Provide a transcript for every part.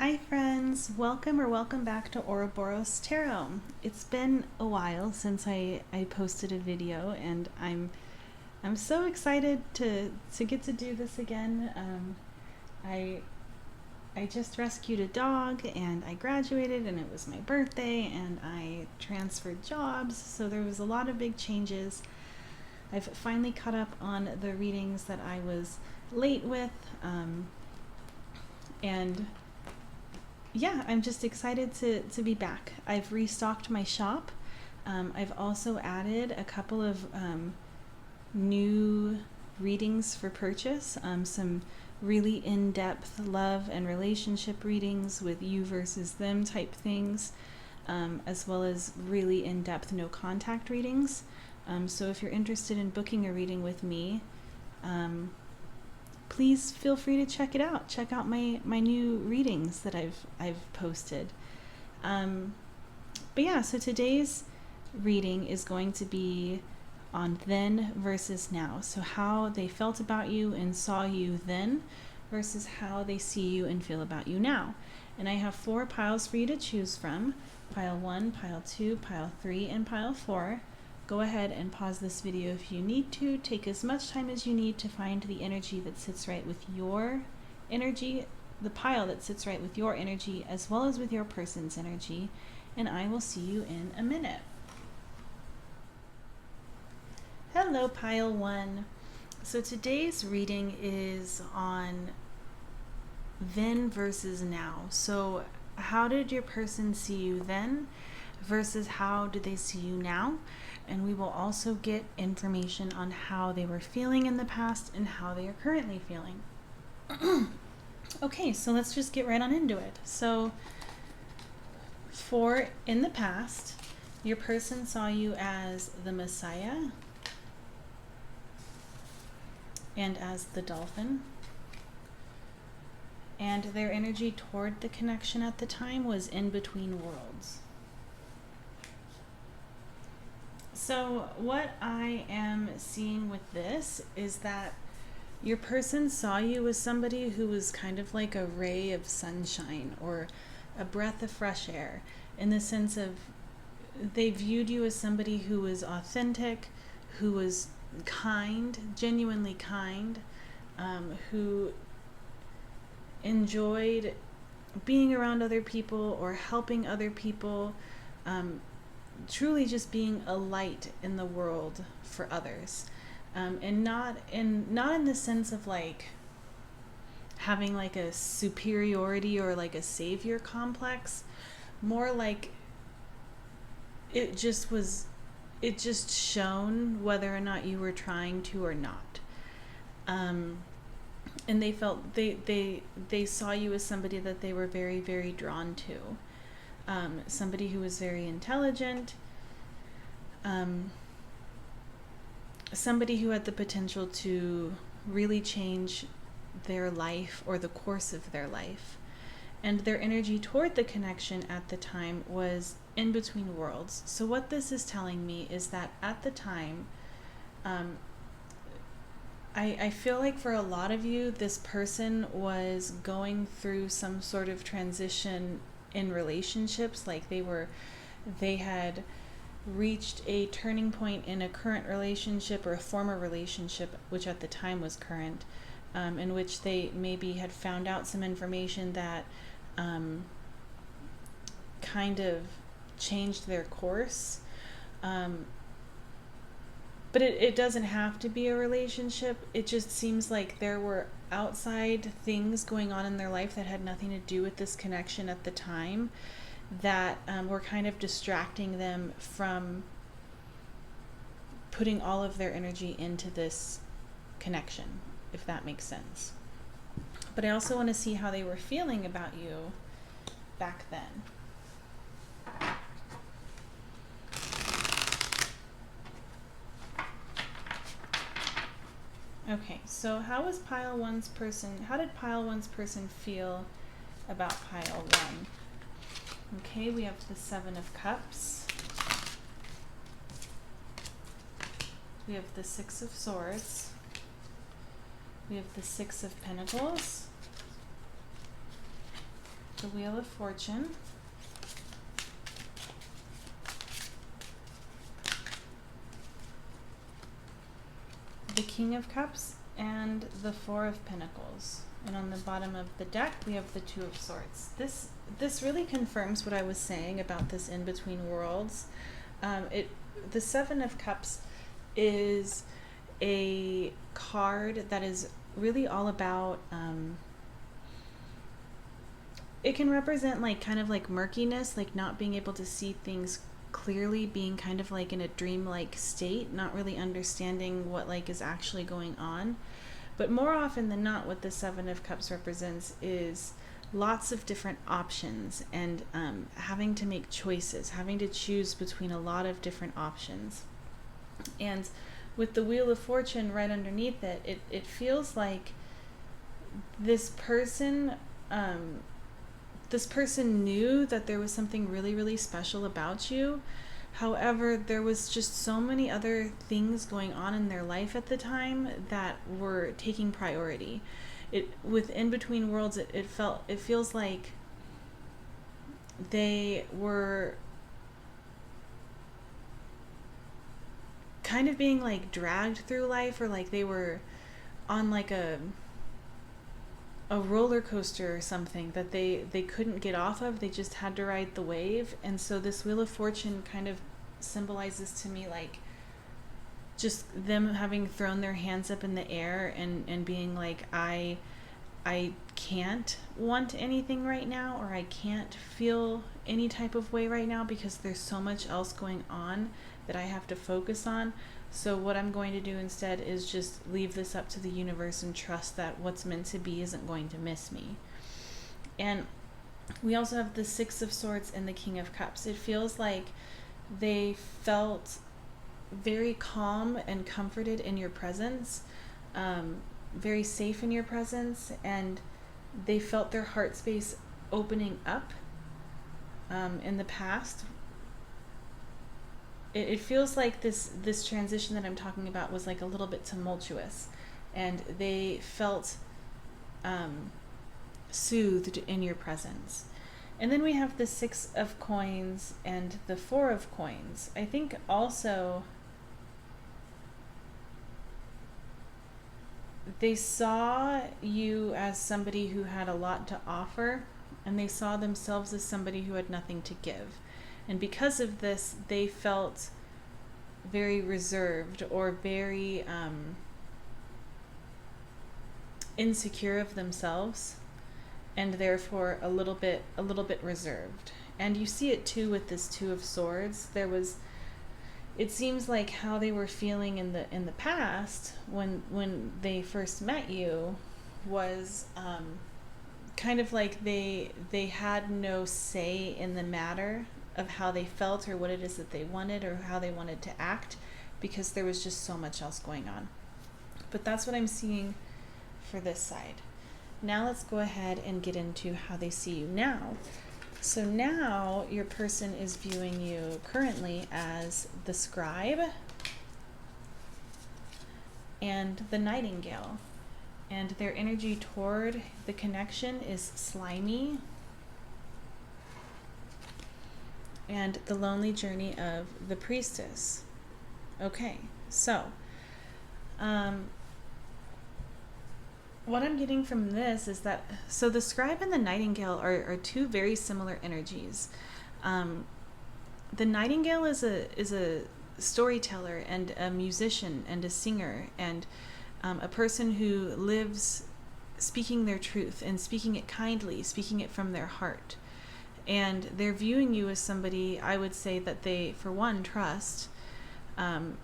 Hi friends, welcome back to Ouroboros Tarot. It's been a while since I posted a video, and I'm so excited to get to do this again. I just rescued a dog, and I graduated, and it was my birthday, and I transferred jobs, so there was a lot of big changes. I've finally caught up on the readings that I was late with, and yeah, I'm just excited to be back. I've restocked my shop. I've also added a couple of new readings for purchase, some really in-depth love and relationship readings with you versus them type things, as well as really in-depth no contact readings. So if you're interested in booking a reading with me, please feel free to check it out. Check out my new readings that I've posted. But yeah, so today's reading is going to be on then versus now. So how they felt about you and saw you then versus how they see you and feel about you now. And I have 4 piles for you to choose from. Pile 1, pile 2, pile 3, and pile 4. Go ahead and pause this video if you need to. Take as much time as you need to find the energy that sits right with your energy, the pile that sits right with your energy, as well as with your person's energy. And I will see you in a minute. Hello, pile 1. So today's reading is on then versus now. So how did your person see you then versus how do they see you now? And we will also get information on how they were feeling in the past and how they are currently feeling. Okay, so let's just get right on into it. So for in the past, your person saw you as the Messiah and as the dolphin. And their energy toward the connection at the time was in between worlds. So what I am seeing with this is that your person saw you as somebody who was kind of like a ray of sunshine or a breath of fresh air, in the sense of they viewed you as somebody who was authentic, who was kind, genuinely kind, who enjoyed being around other people or helping other people, truly just being a light in the world for others, and not in the sense of like having like a superiority or like a savior complex, more like it just shone whether or not you were trying to or not. And they felt they saw you as somebody that they were very, very drawn to. Somebody who was very intelligent, somebody who had the potential to really change their life or the course of their life. And their energy toward the connection at the time was in between worlds. So what this is telling me is that at the time, I feel like for a lot of you, this person was going through some sort of transition in relationships. Like they had reached a turning point in a current relationship or a former relationship, which at the time was current, in which they maybe had found out some information that kind of changed their course. But it doesn't have to be a relationship. It just seems like there were outside things going on in their life that had nothing to do with this connection at the time that were kind of distracting them from putting all of their energy into this connection, if that makes sense. But I also want to see how they were feeling about you back then. Okay, so how did pile 1's person feel about pile 1? Okay, we have the 7 of Cups. We have the 6 of Swords. We have the 6 of Pentacles. the Wheel of Fortune, the King of Cups, and the Four of Pentacles. And on the bottom of the deck, we have the Two of Swords. This really confirms what I was saying about this in-between worlds. The Seven of Cups is a card that is really all about, it can represent like kind of like murkiness, like not being able to see things clearly, being kind of like in a dreamlike state, not really understanding what like is actually going on. But more often than not, what the Seven of Cups represents is lots of different options and having to make choices, having to choose between a lot of different options. And with the Wheel of Fortune right underneath it, it feels like this person knew that there was something really, really special about you. However, there was just so many other things going on in their life at the time that were taking priority. With In Between Worlds, it feels like they were kind of being like dragged through life, or like they were on like a roller coaster or something that they couldn't get off of. They just had to ride the wave. And so this Wheel of Fortune kind of symbolizes to me like just them having thrown their hands up in the air and being like, I can't want anything right now, or I can't feel any type of way right now because there's so much else going on that I have to focus on. So what I'm going to do instead is just leave this up to the universe and trust that what's meant to be isn't going to miss me. And we also have the Six of Swords and the King of Cups. It feels like they felt very calm and comforted in your presence, very safe in your presence, and they felt their heart space opening up in the past. It feels like this transition that I'm talking about was like a little bit tumultuous, and they felt soothed in your presence. And then we have the Six of Coins and the Four of Coins. I think also they saw you as somebody who had a lot to offer, and they saw themselves as somebody who had nothing to give. And because of this, they felt very reserved or very insecure of themselves, and therefore a little bit reserved. And you see it too with this Two of Swords. It seems like how they were feeling in the past when they first met you was kind of like they had no say in the matter of how they felt or what it is that they wanted or how they wanted to act, because there was just so much else going on. But that's what I'm seeing for this side. Now let's go ahead and get into how they see you now. So now your person is viewing you currently as the Scribe and the Nightingale. And their energy toward the connection is slimy, and the lonely journey of the Priestess. Okay, so what I'm getting from this is that, so the Scribe and the Nightingale are two very similar energies. The Nightingale is a storyteller and a musician and a singer, and a person who lives speaking their truth and speaking it kindly, speaking it from their heart. And they're viewing you as somebody, I would say, that they, for one, trust. And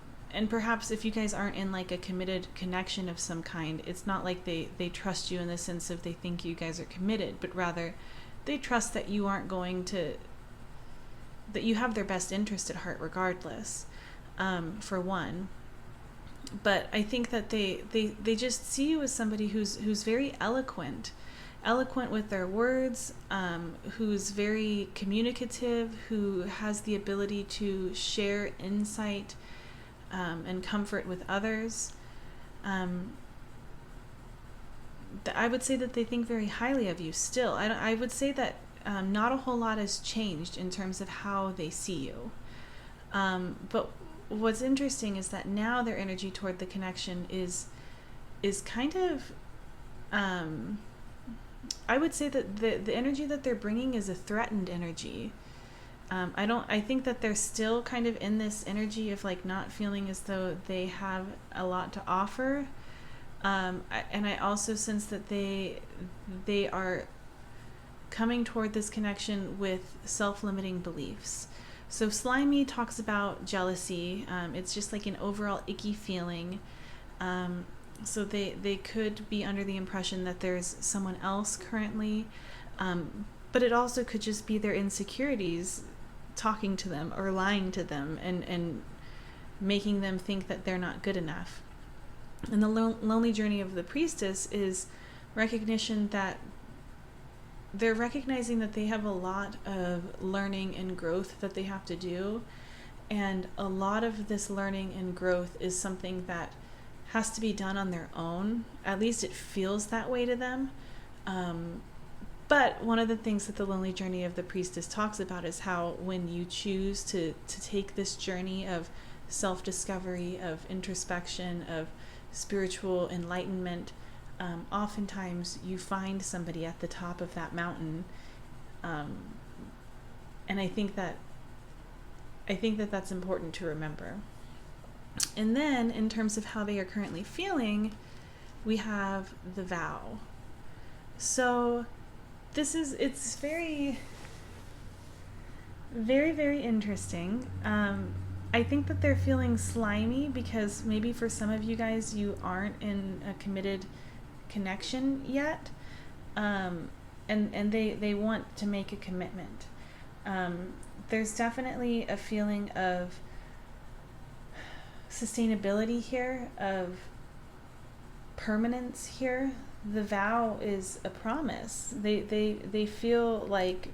perhaps if you guys aren't in like a committed connection of some kind, it's not like they trust you in the sense of they think you guys are committed, but rather they trust that you aren't going to, that you have their best interest at heart regardless, for one. But I think that they just see you as somebody who's very eloquent with their words, who's very communicative, who has the ability to share insight and comfort with others. I would say that they think very highly of you still. I would say that not a whole lot has changed in terms of how they see you. But what's interesting is that now their energy toward the connection is kind of, I would say that the energy that they're bringing is a threatened energy. I think that they're still kind of in this energy of like not feeling as though they have a lot to offer. And I also sense that they are coming toward this connection with self-limiting beliefs. So slimy talks about jealousy. It's just like an overall icky feeling. So they could be under the impression that there's someone else currently. But it also could just be their insecurities talking to them or lying to them and making them think that they're not good enough. And the lonely journey of the priestess is recognition that they're recognizing that they have a lot of learning and growth that they have to do. And a lot of this learning and growth is something that has to be done on their own. At least it feels that way to them. But one of the things that the lonely journey of the priestess talks about is how when you choose to take this journey of self-discovery, of introspection, of spiritual enlightenment, oftentimes you find somebody at the top of that mountain. And I think that that's important to remember. And then in terms of how they are currently feeling, we have the vow. So it's very, very, very interesting. I think that they're feeling slimy because maybe for some of you guys, you aren't in a committed connection yet. And they want to make a commitment. There's definitely a feeling of sustainability here, of permanence here. The vow is a promise. They feel like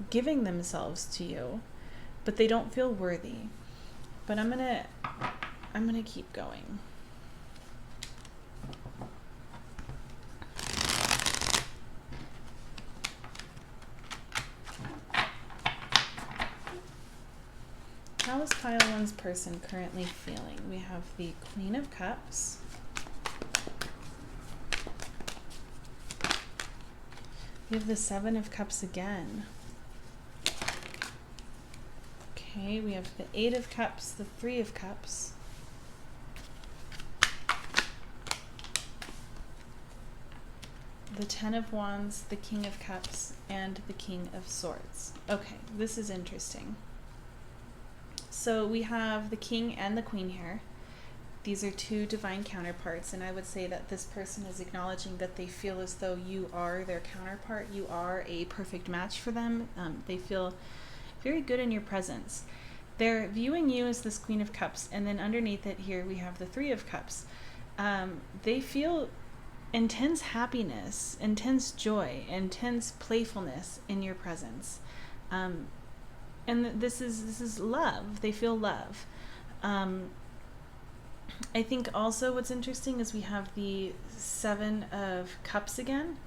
giving themselves to you, but they don't feel worthy. But I'm gonna keep going. How is pile one's person currently feeling? We have the Queen of Cups. We have the Seven of Cups again. Okay, we have the Eight of Cups, the Three of Cups. The Ten of Wands, the King of Cups, and the King of Swords. Okay, this is interesting. So we have the King and the Queen here. These are two divine counterparts, and I would say that this person is acknowledging that they feel as though you are their counterpart. You are a perfect match for them. They feel very good in your presence. They're viewing you as this Queen of Cups, and then underneath it here we have the Three of Cups. They feel intense happiness, intense joy, intense playfulness in your presence. And this is love. They feel love. I think also what's interesting is we have the Seven of Cups again,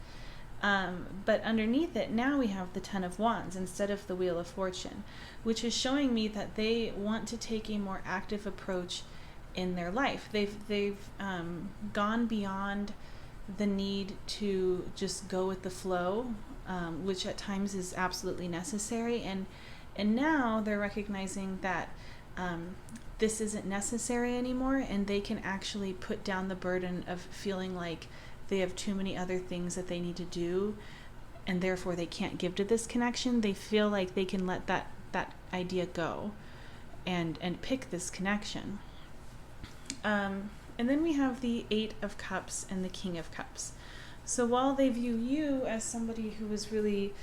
but underneath it now we have the Ten of Wands instead of the Wheel of Fortune, which is showing me that they want to take a more active approach in their life. They've gone beyond the need to just go with the flow, which at times is absolutely necessary, and now they're recognizing that this isn't necessary anymore, and they can actually put down the burden of feeling like they have too many other things that they need to do, and therefore they can't give to this connection. They feel like they can let that idea go and pick this connection. And then we have the Eight of Cups and the King of Cups. So while they view you as somebody who is really,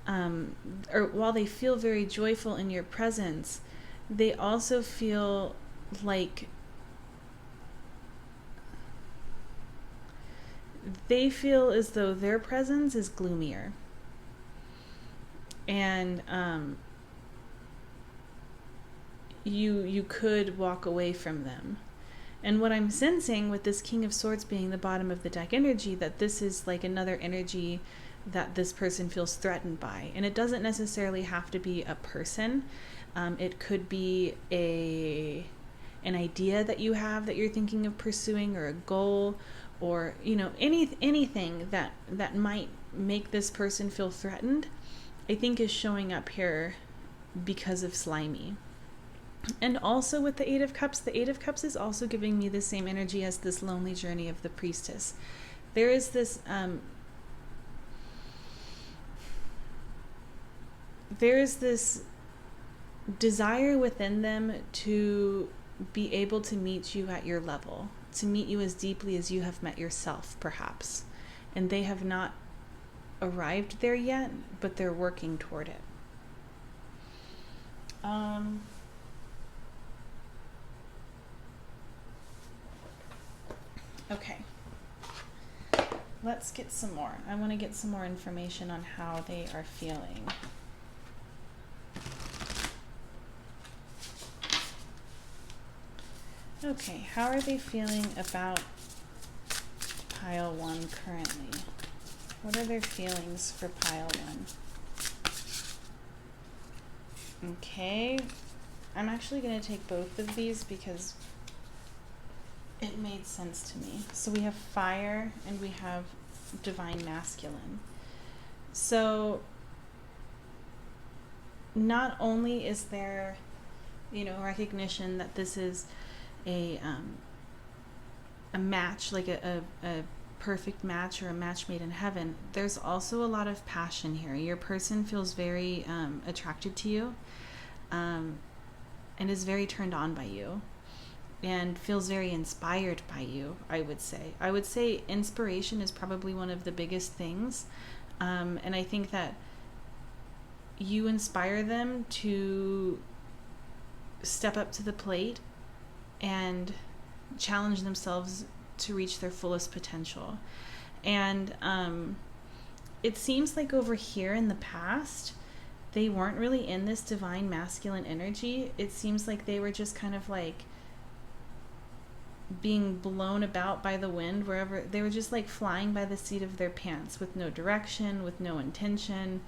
or while they feel very joyful in your presence, they also feel like they feel as though their presence is gloomier. And you could walk away from them. And what I'm sensing with this King of Swords being the bottom of the deck energy, that this is like another energy that this person feels threatened by. And it doesn't necessarily have to be a person. It could be an idea that you have that you're thinking of pursuing, or a goal, or anything that might make this person feel threatened, I think is showing up here because of slimy. And also with the Eight of Cups is also giving me the same energy as this lonely journey of the Priestess. There is this desire within them to be able to meet you at your level, to meet you as deeply as you have met yourself, perhaps. And they have not arrived there yet, but they're working toward it. Okay. Let's get some more. I want to get some more information on how they are feeling. Okay, how are they feeling about pile 1 currently? What are their feelings for pile 1? Okay, I'm actually going to take both of these because it made sense to me. So we have fire and we have divine masculine. So not only is there, recognition that this is a match, like a perfect match or a match made in heaven, there's also a lot of passion here. Your person feels very attracted to you, and is very turned on by you, and feels very inspired by you, I would say inspiration is probably one of the biggest things, and I think that you inspire them to step up to the plate and challenge themselves to reach their fullest potential. And it seems like over here in the past, they weren't really in this divine masculine energy. It seems like they were just kind of like being blown about by the wind wherever. They were just like flying by the seat of their pants with no direction, with no intention.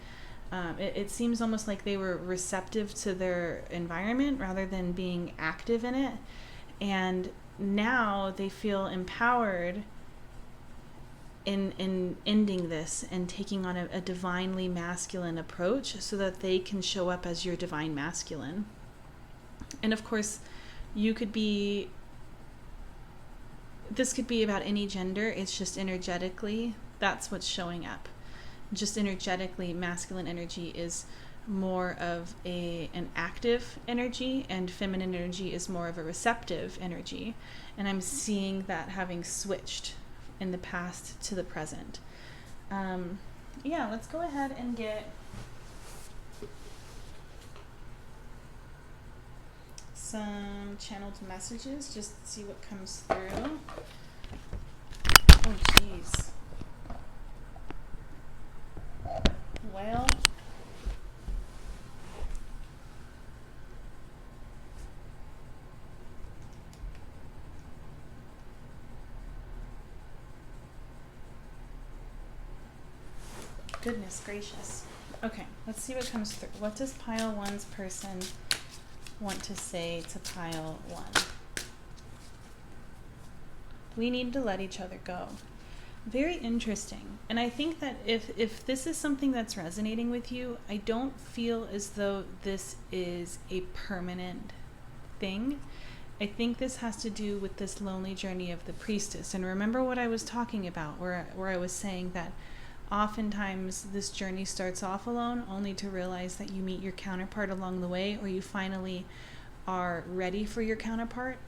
It seems almost like they were receptive to their environment rather than being active in it. And now they feel empowered in ending this and taking on a divinely masculine approach so that they can show up as your divine masculine. And of course, this could be about any gender. It's just energetically, that's what's showing up. Just energetically, masculine energy is more of an active energy, and feminine energy is more of a receptive energy. And I'm seeing that having switched in the past to the present. Let's go ahead and get some channeled messages just to see what comes through. Oh, jeez. Well, goodness gracious. Okay, let's see what comes through. What does pile 1's person want to say to pile 1? We need to let each other go. Very interesting. And I think that if this is something that's resonating with you, I don't feel as though this is a permanent thing. I think this has to do with this lonely journey of the priestess. And remember what I was talking about, where I was saying that oftentimes this journey starts off alone, only to realize that you meet your counterpart along the way, or you finally are ready for your counterpart.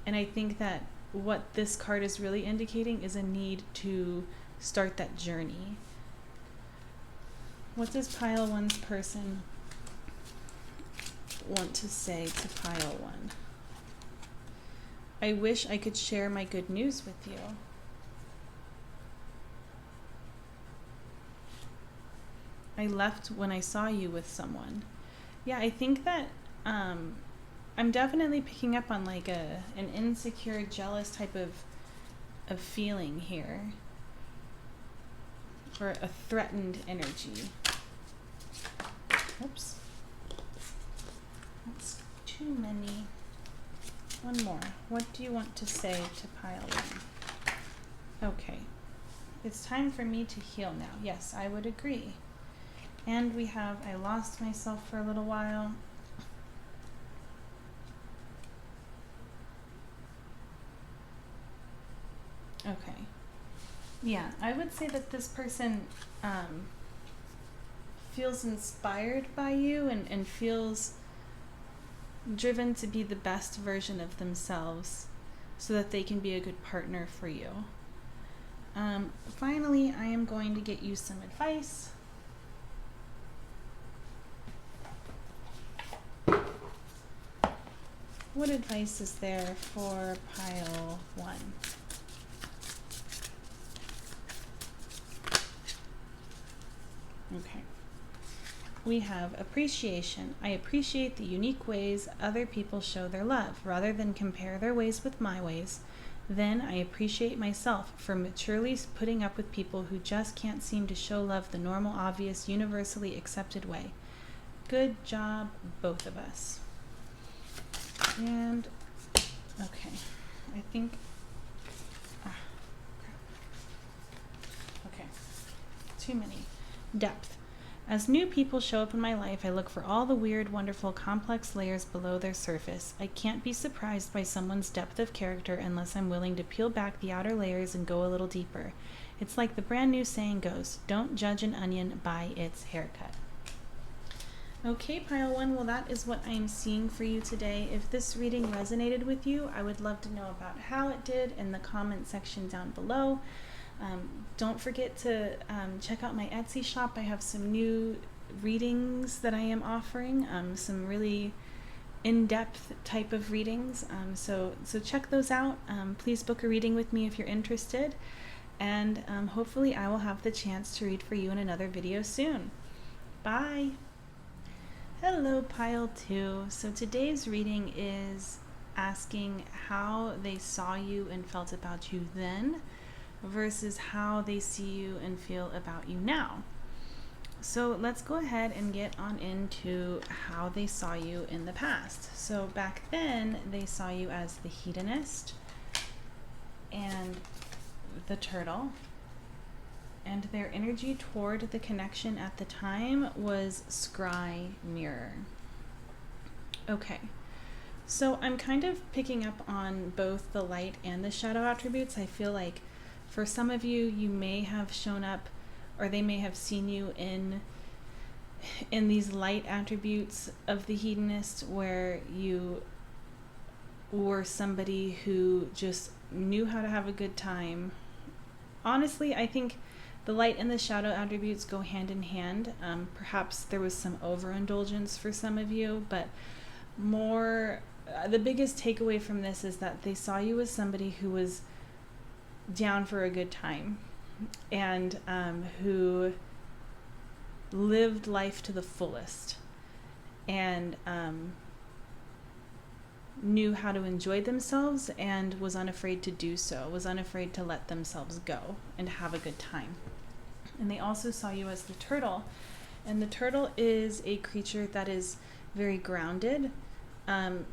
And I think that what this card is really indicating is a need to start that journey. What does pile 1's person want to say to pile 1? I wish I could share my good news with you. I left when I saw you with someone. Yeah, I think that I'm definitely picking up on like an insecure, jealous type of feeling here, or a threatened energy. Oops. That's too many. One more. What do you want to say to pile one? Okay. It's time for me to heal now. Yes, I would agree. And we have, I lost myself for a little while. Okay. Yeah, I would say that this person feels inspired by you and feels driven to be the best version of themselves so that they can be a good partner for you. Finally, I am going to get you some advice. What advice is there for pile one? Okay. We have appreciation. I appreciate the unique ways other people show their love, rather than compare their ways with my ways. Then I appreciate myself for maturely putting up with people who just can't seem to show love the normal, obvious, universally accepted way. Good job, both of us. And, okay, I think, okay, too many. Depth. As new people show up in my life, I look for all the weird, wonderful, complex layers below their surface. I can't be surprised by someone's depth of character unless I'm willing to peel back the outer layers and go a little deeper. It's like the brand new saying goes, don't judge an onion by its haircut. Okay, pile one, well that is what I am seeing for you today. If this reading resonated with you, I would love to know about how it did in the comment section down below. Don't forget to check out my Etsy shop. I have some new readings that I am offering, some really in-depth type of readings. So check those out. Please book a reading with me if you're interested. And hopefully I will have the chance to read for you in another video soon. Bye! Hello, pile two. So today's reading is asking how they saw you and felt about you then versus how they see you and feel about you now. So let's go ahead and get on into how they saw you in the past. So back then, they saw you as the hedonist and the turtle, and their energy toward the connection at the time was scry mirror. Okay. So I'm kind of picking up on both the light and the shadow attributes. I feel like for some of you, you may have shown up, or they may have seen you in these light attributes of the hedonist, where you were somebody who just knew how to have a good time. Honestly, I think the light and the shadow attributes go hand in hand. Perhaps there was some overindulgence for some of you, but more, the biggest takeaway from this is that they saw you as somebody who was down for a good time, and who lived life to the fullest, and knew how to enjoy themselves, and was unafraid to do so, was unafraid to let themselves go and have a good time. And they also saw you as the turtle, and the turtle is a creature that is very grounded.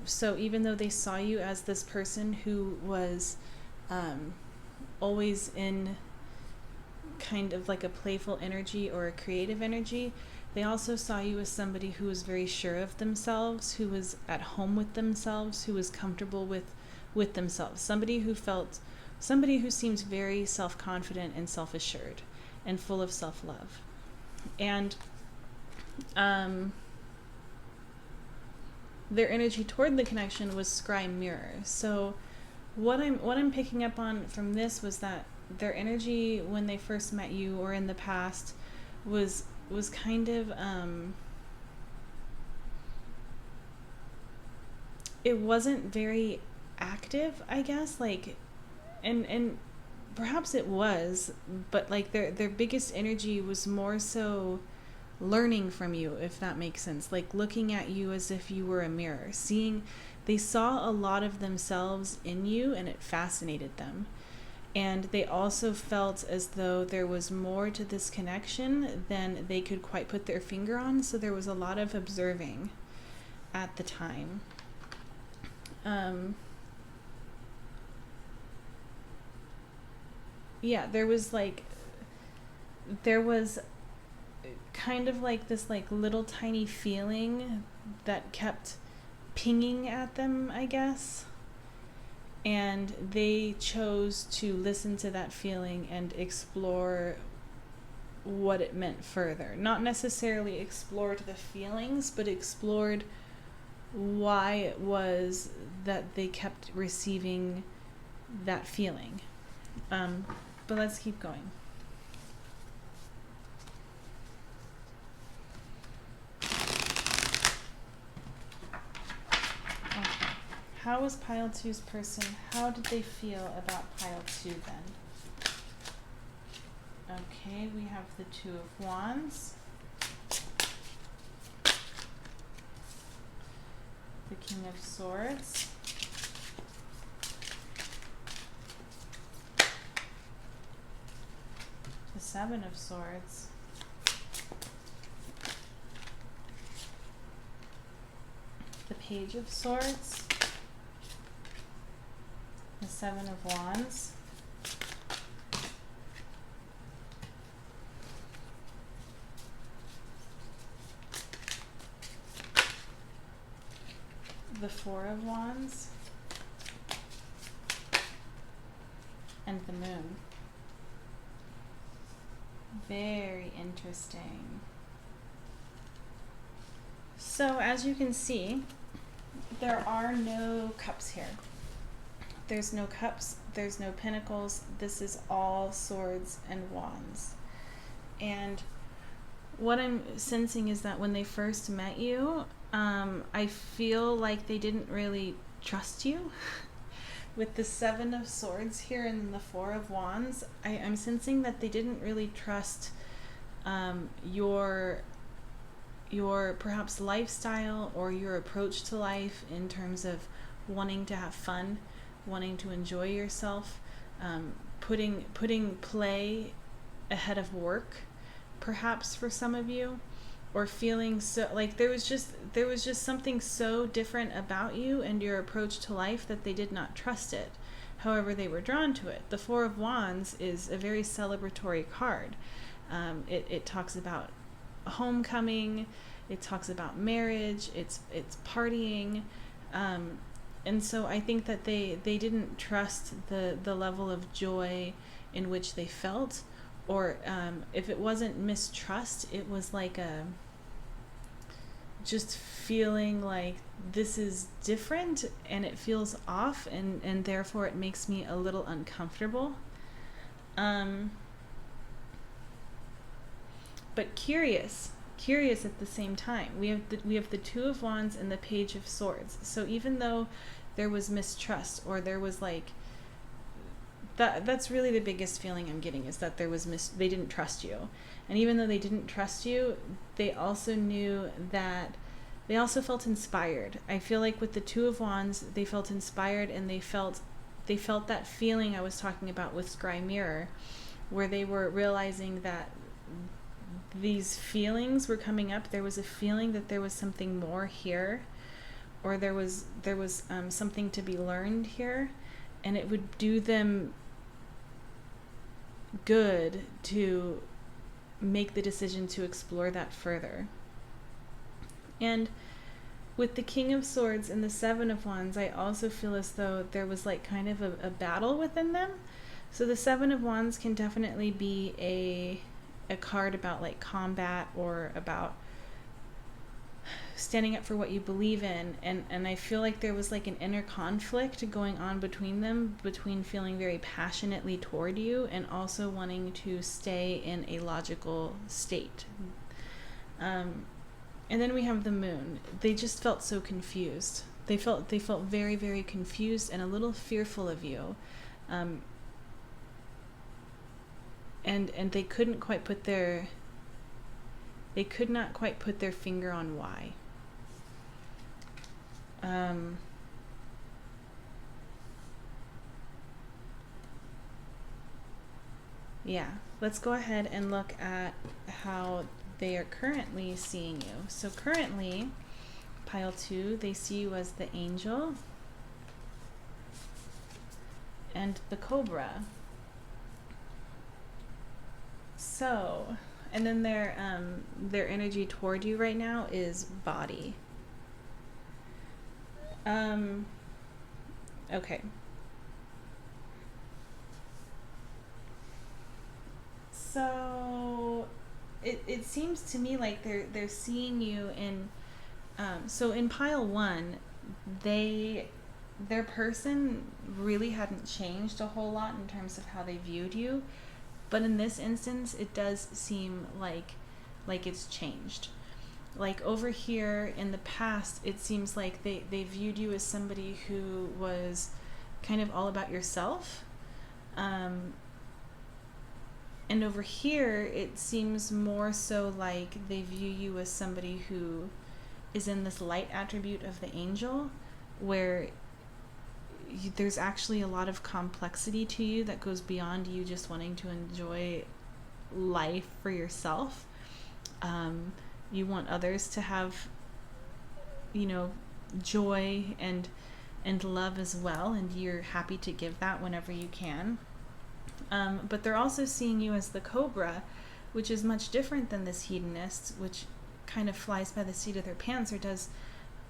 So even though they saw you as this person who was always in kind of like a playful energy or a creative energy, they also saw you as somebody who was very sure of themselves, who was at home with themselves, who was comfortable with themselves, somebody who seems very self-confident and self-assured and full of self-love. And their energy toward the connection was scry mirror. So what I'm picking up on from this was that their energy when they first met you or in the past was kind of it wasn't very active, I guess, like, and perhaps it was, but like their biggest energy was more so learning from you, if that makes sense, like looking at you as if you were a mirror, they saw a lot of themselves in you, and it fascinated them. And they also felt as though there was more to this connection than they could quite put their finger on, so there was a lot of observing at the time. There was kind of like this like little tiny feeling that kept pinging at them, I guess. And they chose to listen to that feeling and explore what it meant further. Not necessarily explored the feelings, but explored why it was that they kept receiving that feeling. But let's keep going. Okay. How was pile 2's person? How did they feel about pile 2 then? Okay, we have the 2 of Wands, the King of Swords, the 7 of Swords, the Page of Swords, the 7 of Wands, the 4 of Wands, and the Moon. Very interesting. So as you can see, there are no cups here. There's no cups, there's no pentacles. This is all swords and wands. And what I'm sensing is that when they first met you, I feel like they didn't really trust you. With the 7 of Swords here and the 4 of Wands, I'm sensing that they didn't really trust your perhaps lifestyle or your approach to life in terms of wanting to have fun, wanting to enjoy yourself, putting play ahead of work, perhaps for some of you, or feeling so like there was just something so different about you and your approach to life that they did not trust it. However, they were drawn to it. The 4 of Wands is a very celebratory card. It talks about homecoming, it talks about marriage, it's partying, and so I think that they didn't trust the level of joy in which they felt, or if it wasn't mistrust, it was like just feeling like this is different and it feels off, and therefore it makes me a little uncomfortable. But curious at the same time. We have the 2 of Wands and the Page of Swords. So even though there was mistrust, or there was like that's really the biggest feeling I'm getting, is that there was they didn't trust you. And even though they didn't trust you, they also knew that they also felt inspired. I feel like with the 2 of Wands, they felt inspired, and they felt that feeling I was talking about with Scry Mirror, where they were realizing that these feelings were coming up. There was a feeling that there was something more here, or there was something to be learned here, and it would do them good to make the decision to explore that further. And with the King of Swords and the 7 of Wands, I also feel as though there was like kind of a battle within them. So the 7 of Wands can definitely be a card about like combat, or about standing up for what you believe in, and I feel like there was like an inner conflict going on between them, between feeling very passionately toward you and also wanting to stay in a logical state. And then we have the Moon. They just felt so confused. They felt very, very confused and a little fearful of you. And they couldn't quite put their they could not quite put their finger on why. Yeah, let's go ahead and look at how they are currently seeing you. So currently, pile 2, they see you as the angel and the cobra. So, and then their energy toward you right now is body. Okay. So it seems to me like they're seeing you in so in pile 1, their person really hadn't changed a whole lot in terms of how they viewed you, but in this instance it does seem like it's changed. Like over here in the past, it seems like they viewed you as somebody who was kind of all about yourself. And over here, it seems more so like they view you as somebody who is in this light attribute of the angel, where there's actually a lot of complexity to you that goes beyond you just wanting to enjoy life for yourself. You want others to have, joy and love as well, and you're happy to give that whenever you can. But they're also seeing you as the cobra, which is much different than this hedonist, which kind of flies by the seat of their pants or does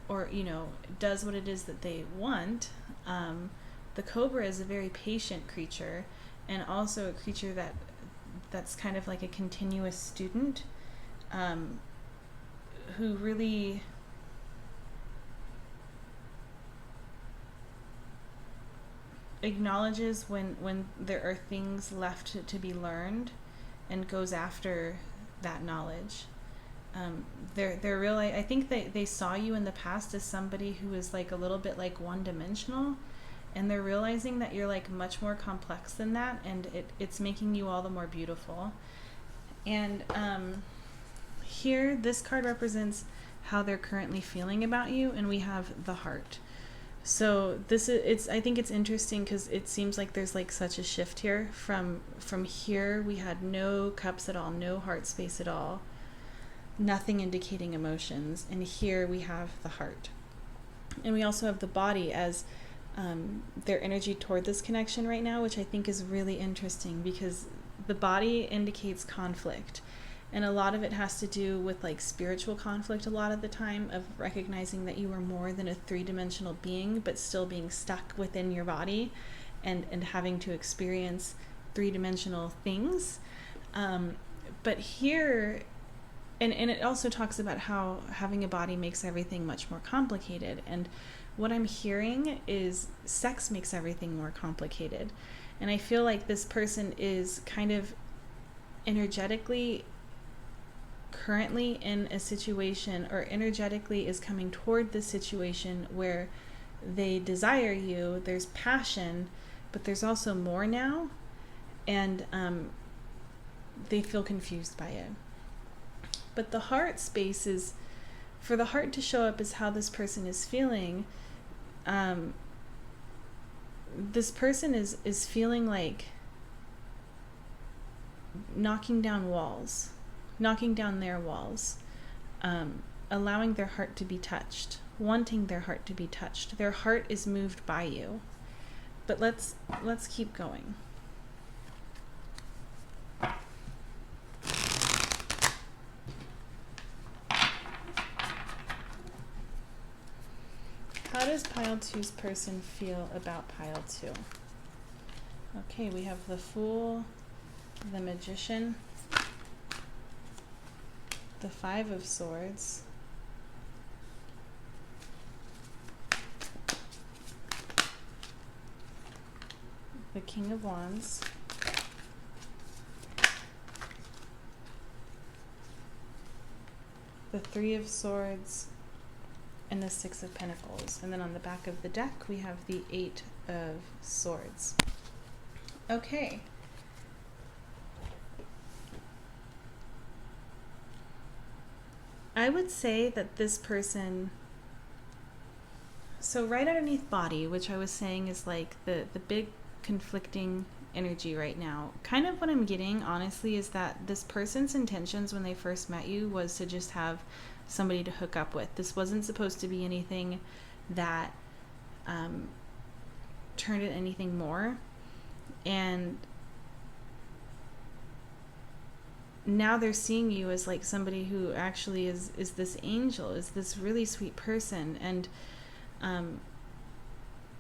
what it is that they want. The cobra is a very patient creature, and also a creature that's kind of like a continuous student, who really acknowledges when there are things left to be learned and goes after that knowledge. They're really, I think they saw you in the past as somebody who is like a little bit like one-dimensional, and they're realizing that you're like much more complex than that, and it's making you all the more beautiful. And here, this card represents how they're currently feeling about you, and we have the heart. So I think it's interesting because it seems like there's like such a shift here. From here, we had no cups at all, no heart space at all, nothing indicating emotions, and here we have the heart. And we also have the body as their energy toward this connection right now, which I think is really interesting because the body indicates conflict. And a lot of it has to do with like spiritual conflict a lot of the time, of recognizing that you are more than a three-dimensional being, but still being stuck within your body and having to experience three-dimensional things. But here, and it also talks about how having a body makes everything much more complicated. And what I'm hearing is sex makes everything more complicated. And I feel like this person is kind of energetically currently in a situation, or energetically is coming toward this situation where they desire you, there's passion, but there's also more now, and they feel confused by it. But the heart space is, for the heart to show up as how this person is feeling, this person is feeling like knocking down their walls, allowing their heart to be touched, wanting their heart to be touched. Their heart is moved by you. But let's keep going. How does pile 2's person feel about pile 2? Okay, we have the Fool, the Magician, the Five of Swords, the King of Wands, the Three of Swords, and the Six of Pentacles. And then on the back of the deck, we have the Eight of Swords. Okay. I would say that this person, so right underneath body, which I was saying is like the big conflicting energy right now, kind of what I'm getting, honestly, is that this person's intentions when they first met you was to just have somebody to hook up with. This wasn't supposed to be anything that turned into anything more. And now they're seeing you as like somebody who actually is this angel, is this really sweet person. And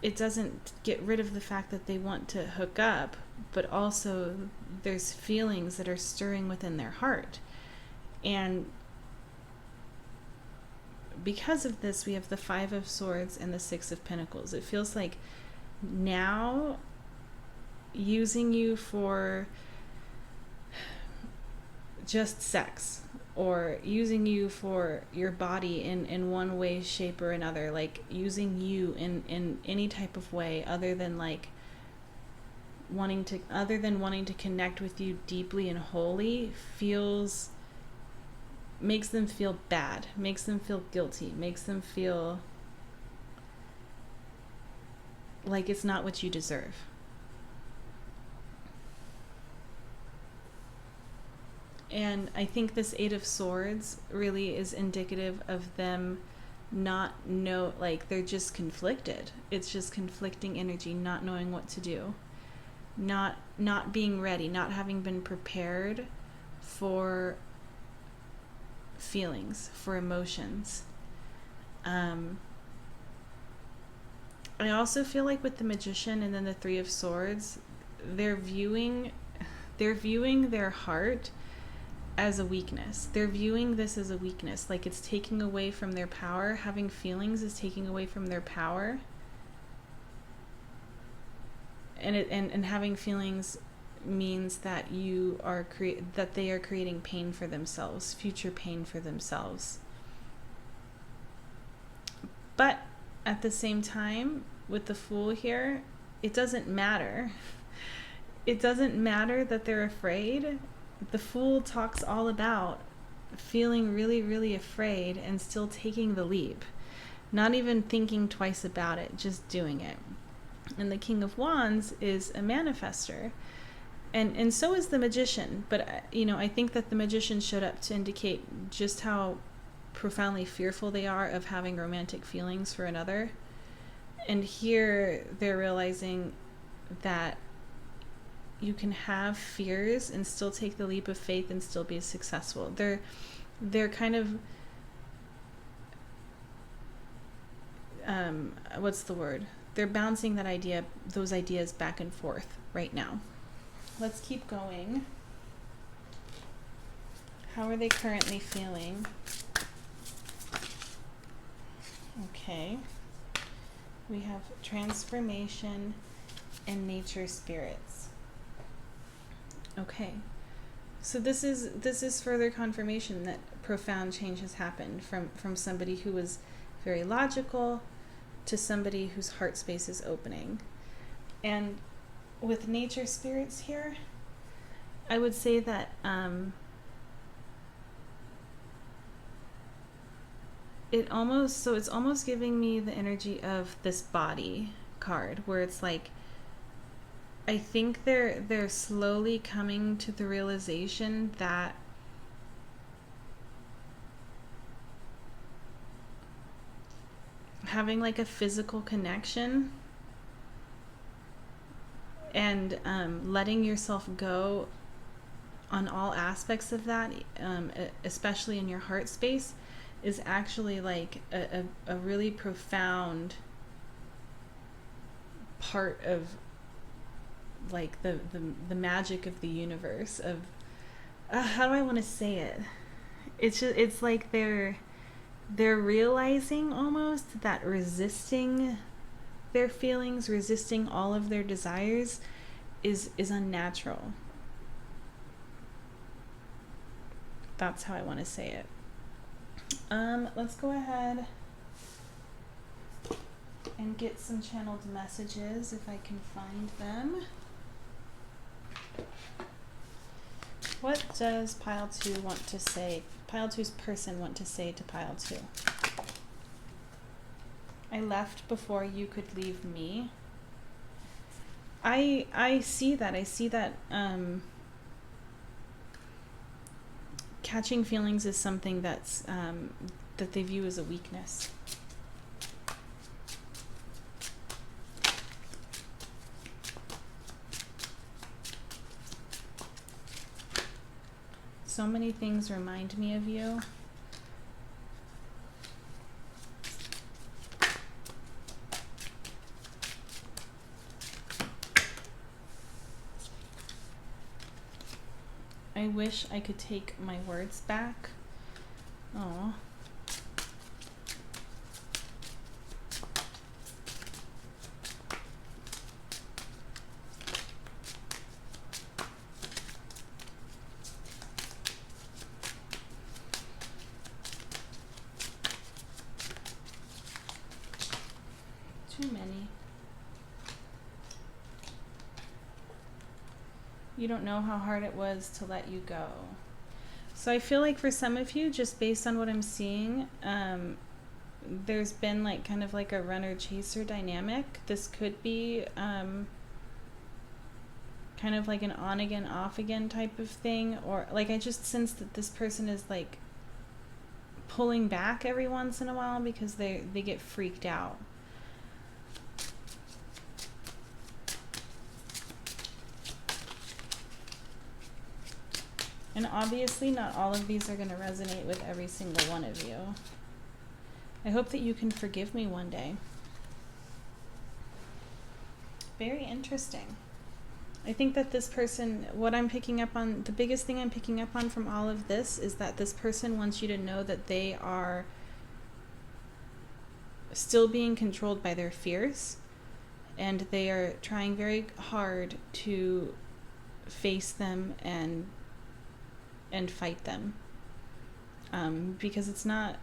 it doesn't get rid of the fact that they want to hook up, but also there's feelings that are stirring within their heart. And because of this, we have the 5 of Swords and the 6 of Pentacles. It feels like now using you for just sex, or using you for your body in one way, shape, or another, like using you in any type of way other than wanting to connect with you deeply and wholly, makes them feel bad, makes them feel guilty, makes them feel like it's not what you deserve. And I think this 8 of Swords really is indicative of them they're just conflicted. It's just conflicting energy, not knowing what to do, not being ready, not having been prepared for feelings, for emotions. I also feel like with the Magician and then the 3 of Swords, they're viewing their heart as a weakness. They're viewing this as a weakness, like it's taking away from their power. Having feelings is taking away from their power. And having feelings means that that they are creating pain for themselves, future pain for themselves. But at the same time, with the Fool here, it doesn't matter. It doesn't matter that they're afraid. The Fool talks all about feeling really, really afraid and still taking the leap. Not even thinking twice about it, just doing it. And the King of Wands is a manifester. And so is the Magician. But, I think that the Magician showed up to indicate just how profoundly fearful they are of having romantic feelings for another. And here they're realizing that you can have fears and still take the leap of faith and still be successful. They're kind of what's the word? They're bouncing those ideas back and forth right now. Let's keep going. How are they currently feeling? Okay. We have transformation and nature spirits. Okay. So this is further confirmation that profound change has happened from somebody who was very logical to somebody whose heart space is opening. And with nature spirits here, I would say that it's almost giving me the energy of this body card, where it's like, I think they're slowly coming to the realization that having like a physical connection and letting yourself go on all aspects of that, especially in your heart space, is actually like a really profound part of like the magic of the universe of how do I want to say it? It's like they're realizing almost that resisting their feelings, resisting all of their desires is unnatural. That's how I want to say it. Let's go ahead and get some channeled messages if I can find them. What does pile 2 want to say Pile two's person want to say to pile two? I left before you could leave me. I see that. I see that catching feelings is something that's that they view as a weakness. So many things remind me of you. I wish I could take my words back. Oh. Too many. You don't know how hard it was to let you go. So I feel like for some of you, just based on what I'm seeing, there's been like kind of like a runner-chaser dynamic. This could be kind of like an on-again, off-again type of thing. Or like I just sense that this person is like pulling back every once in a while because they get freaked out. And obviously not all of these are going to resonate with every single one of you. I hope that you can forgive me one day. Very interesting. I think that this person, what I'm picking up on, the biggest thing I'm picking up on from all of this is that this person wants you to know that they are still being controlled by their fears, and they are trying very hard to face them and fight them, because it's not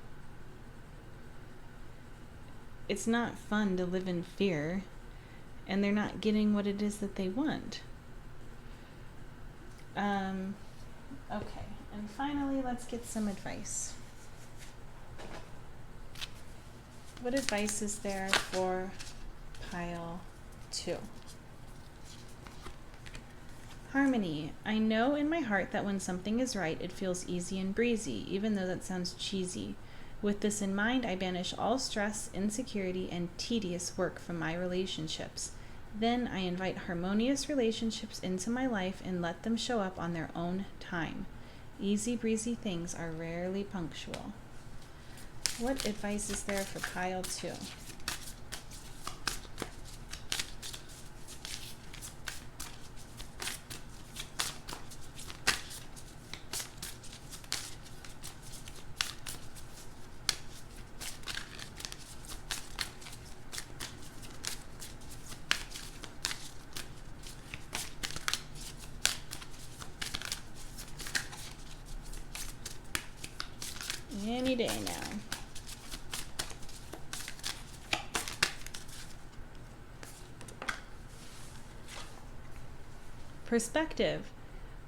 fun to live in fear, and they're not getting what it is that they want. Okay, and finally, let's get some advice. What advice is there for pile 2? Harmony. I know in my heart that when something is right, it feels easy and breezy, even though that sounds cheesy. With this in mind, I banish all stress, insecurity, and tedious work from my relationships. Then I invite harmonious relationships into my life and let them show up on their own time. Easy breezy things are rarely punctual. What advice is there for pile 2? Any day now. Perspective.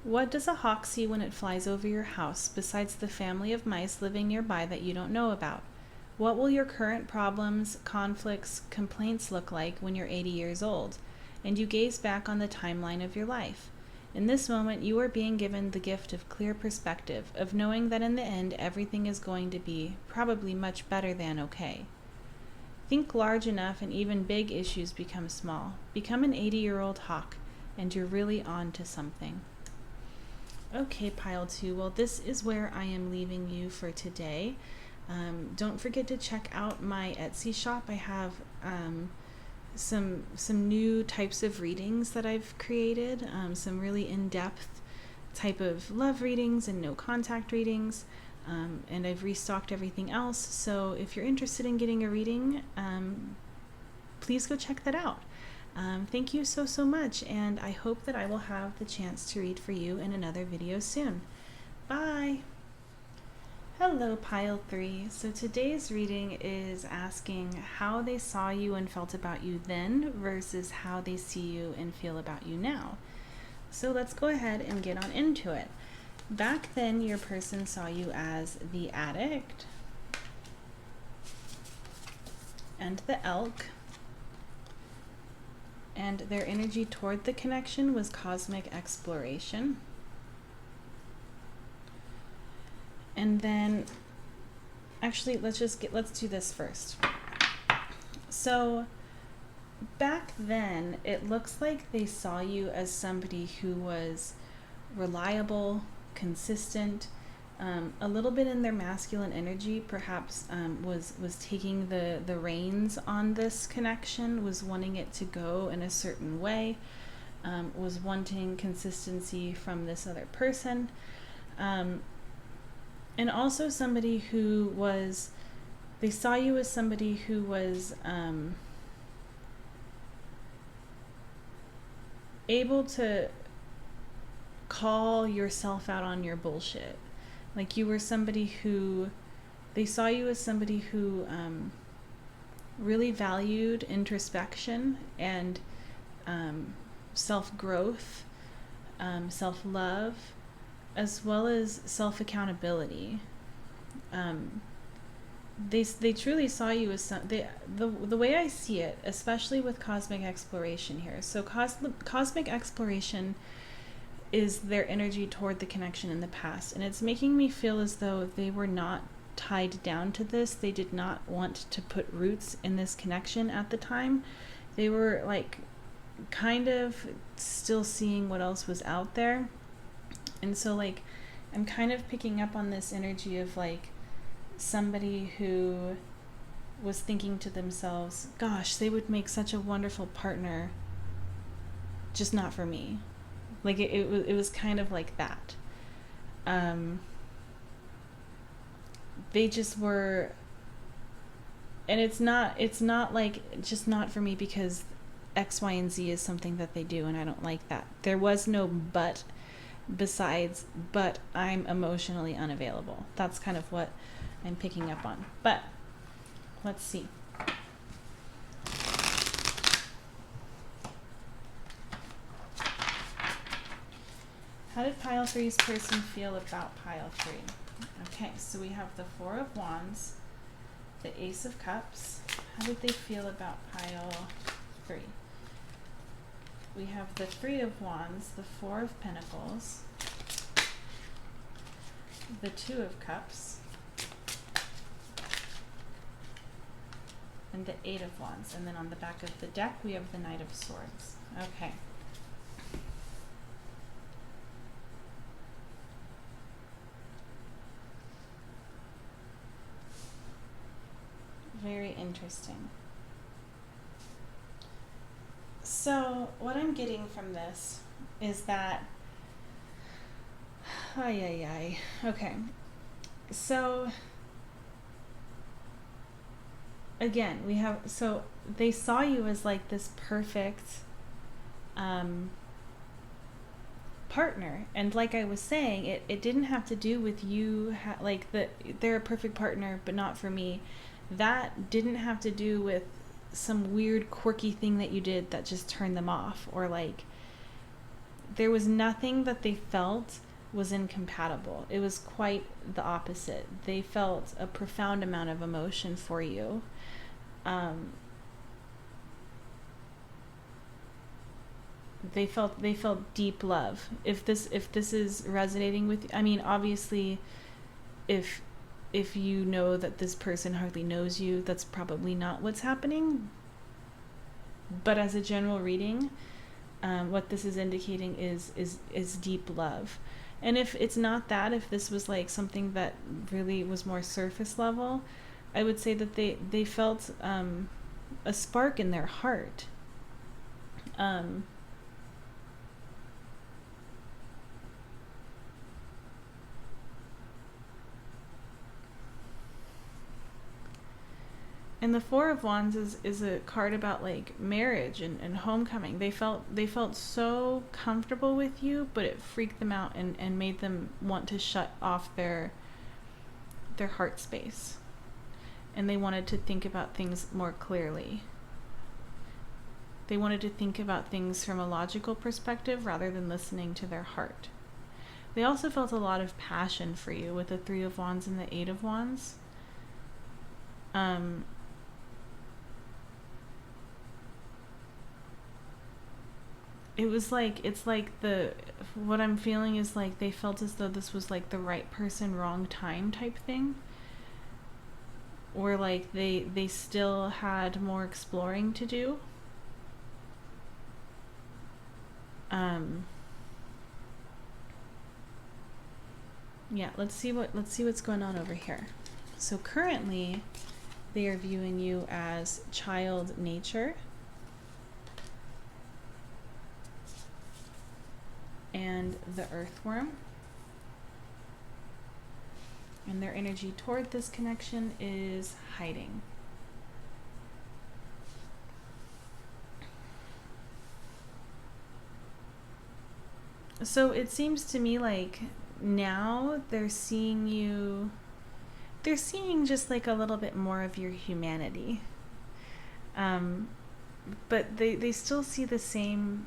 What does a hawk see when it flies over your house, besides the family of mice living nearby that you don't know about? What will your current problems, conflicts, complaints look like when you're 80 years old, and you gaze back on the timeline of your life? In this moment, you are being given the gift of clear perspective, of knowing that in the end, everything is going to be probably much better than okay. Think large enough and even big issues become small. Become an 80-year-old hawk, and you're really on to something. Okay, pile 2. Well, this is where I am leaving you for today. Don't forget to check out my Etsy shop. I have some new types of readings that I've created, some really in-depth type of love readings and no contact readings, and I've restocked everything else. So if you're interested in getting a reading, please go check that out. Thank you so much, and I hope that I will have the chance to read for you in another video soon. Bye! Hello, pile 3. So today's reading is asking how they saw you and felt about you then versus how they see you and feel about you now. So let's go ahead and get on into it. Back then, your person saw you as the addict and the elk, and their energy toward the connection was cosmic exploration. And then, actually, let's do this first. So, back then, it looks like they saw you as somebody who was reliable, consistent, a little bit in their masculine energy, perhaps was taking the reins on this connection, was wanting it to go in a certain way, was wanting consistency from this other person, and also somebody who was, they saw you as somebody who was able to call yourself out on your bullshit. Like, you were somebody who, they saw you as somebody who really valued introspection and self-growth, self-love, as well as self-accountability. They truly saw you as the way I see it, especially with cosmic exploration here. So cosmic exploration is their energy toward the connection in the past, and it's making me feel as though they were not tied down to this. They did not want to put roots in this connection at the time. They were like kind of still seeing what else was out there. And so like I'm kind of picking up on this energy of like somebody who was thinking to themselves, gosh, they would make such a wonderful partner, just not for me. Like it was kind of like that. They just were, and it's not like just not for me because X, Y, and Z is something that they do and I don't like that. There was no but besides, but I'm emotionally unavailable. That's kind of what I'm picking up on. But let's see. How did pile three's person feel about pile three? Okay, so we have the Four of Wands, the Ace of Cups. How did they feel about pile three? We have the Three of Wands, the Four of Pentacles, the Two of Cups, and the Eight of Wands. And then on the back of the deck, we have the Knight of Swords. Okay. Very interesting. So what I'm getting from this is that, okay, so again, we have, so they saw you as like this perfect partner, and like I was saying, it didn't have to do with you like they're a perfect partner but not for me. That didn't have to do with some weird quirky thing that you did that just turned them off, or like there was nothing that they felt was incompatible. It was quite the opposite. They felt a profound amount of emotion for you. They felt deep love. If this is resonating with you, I mean, obviously if you know that this person hardly knows you, that's probably not what's happening. But as a general reading, what this is indicating is deep love. And if it's not that, if this was like something that really was more surface level, I would say that they felt a spark in their heart. And the Four of Wands is a card about like marriage and homecoming. They felt so comfortable with you, but it freaked them out and made them want to shut off their heart space. And they wanted to think about things more clearly. They wanted to think about things from a logical perspective rather than listening to their heart. They also felt a lot of passion for you with the Three of Wands and the Eight of Wands. It was like, it's like what I'm feeling is like they felt as though this was like the right person, wrong time type thing. Or like they still had more exploring to do. Yeah, let's see what's going on over here. So currently they are viewing you as child nature and the earthworm. And their energy toward this connection is hiding. So it seems to me like now they're seeing just like a little bit more of your humanity. But they still see the same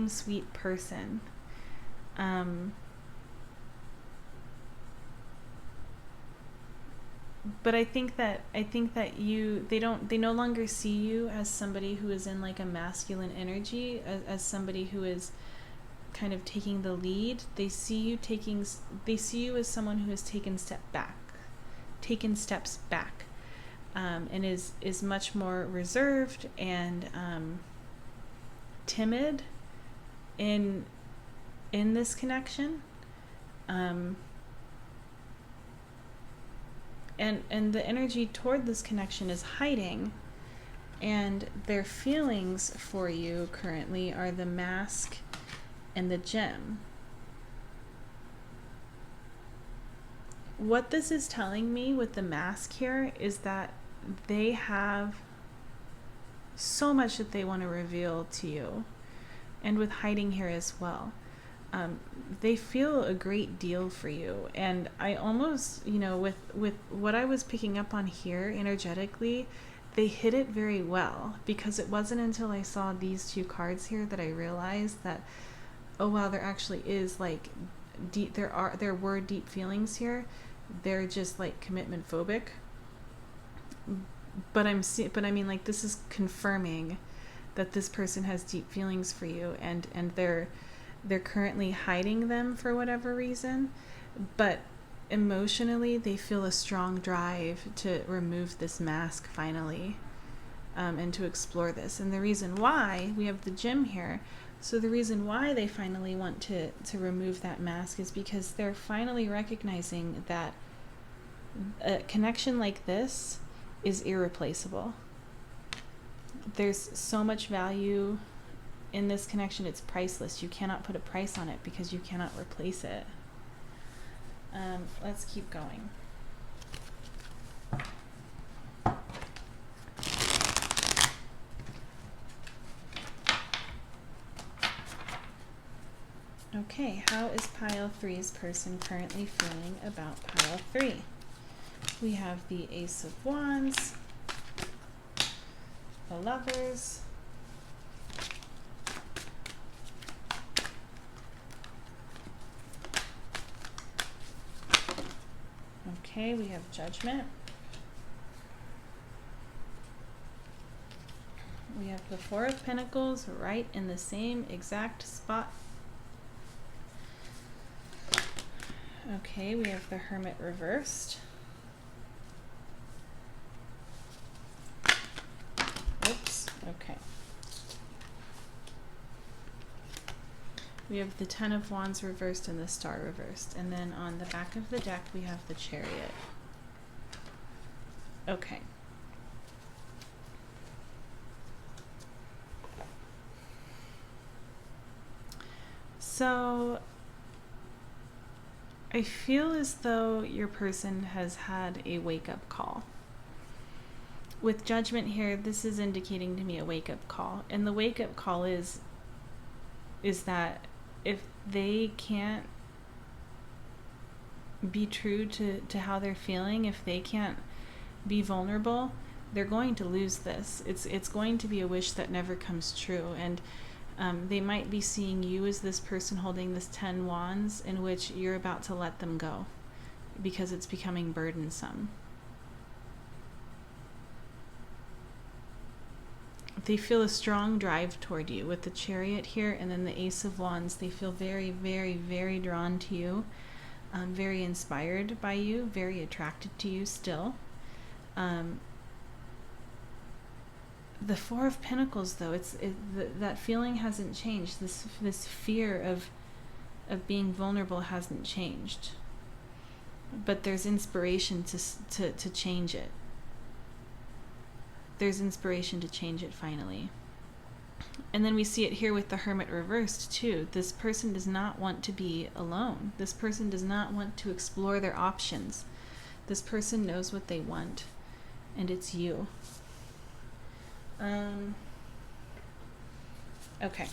sweet person. But I think that they no longer see you as somebody who is in like a masculine energy, as somebody who is kind of taking the lead. They see you as someone who has taken steps back, and is much more reserved and timid in this connection. And the energy toward this connection is hiding, and their feelings for you currently are the mask and the gem. What this is telling me with the mask here is that they have so much that they want to reveal to you, and with hiding here as well. They feel a great deal for you, and I almost, with what I was picking up on here energetically, they hit it very well, because it wasn't until I saw these two cards here that I realized that, oh wow, there actually is like deep, there were deep feelings here. They're just like commitment phobic, but I mean, like, this is confirming that this person has deep feelings for you, and they're currently hiding them for whatever reason, but emotionally they feel a strong drive to remove this mask finally, and to explore this. And the reason why we have the gem here, so the reason why they finally want to remove that mask is because they're finally recognizing that a connection like this is irreplaceable. There's so much value in this connection, it's priceless. You cannot put a price on it because you cannot replace it. Let's keep going. Okay, how is pile 3's person currently feeling about pile 3? We have the Ace of Wands, the Lovers, okay, we have Judgment. We have the Four of Pentacles right in the same exact spot. Okay, we have the Hermit reversed. Oops, okay. We have the Ten of Wands reversed and the Star reversed. And then on the back of the deck, we have the Chariot. Okay. So I feel as though your person has had a wake-up call. With Judgment here, this is indicating to me a wake-up call. And the wake-up call is that if they can't be true to how they're feeling, if they can't be vulnerable, they're going to lose this. It's going to be a wish that never comes true. And They might be seeing you as this person holding this 10 wands in which you're about to let them go because it's becoming burdensome. They feel a strong drive toward you with the Chariot here and then the Ace of Wands. They feel very, very, very drawn to you, very inspired by you, very attracted to you still. The Four of Pentacles, though, that feeling hasn't changed. This fear of being vulnerable hasn't changed. But there's inspiration to change it. There's inspiration to change it finally. And then we see it here with the Hermit reversed too. This person does not want to be alone. This person does not want to explore their options. This person knows what they want, and it's you. Okay.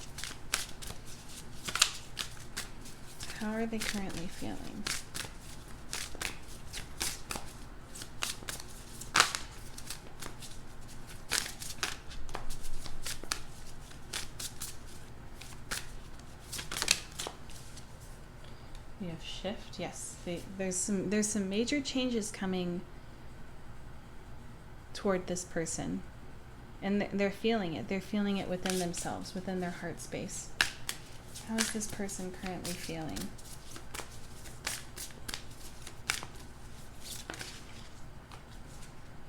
How are they currently feeling? We have shift. Yes, there's some major changes coming toward this person, and they're feeling it. They're feeling it within themselves, within their heart space. How is this person currently feeling?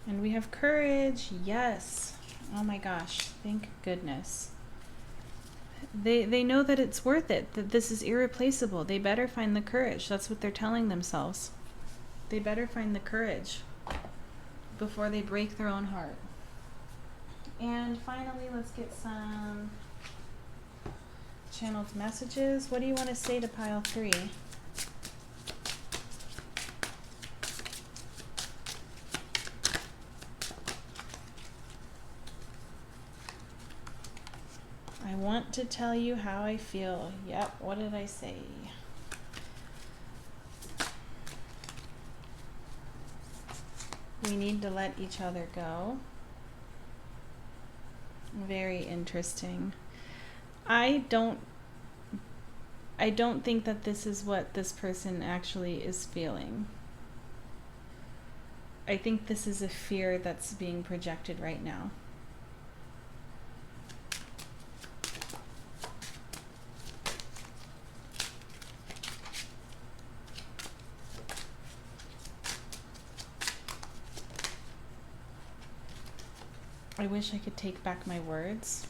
And we have courage. Yes. Oh my gosh. Thank goodness. They know that it's worth it, that this is irreplaceable. They better find the courage. That's what they're telling themselves. They better find the courage before they break their own heart. And finally, let's get some channeled messages. What do you want to say to pile 3? I want to tell you how I feel. Yep, what did I say? We need to let each other go. Very interesting. I don't think that this is what this person actually is feeling. I think this is a fear that's being projected right now. I wish I could take back my words.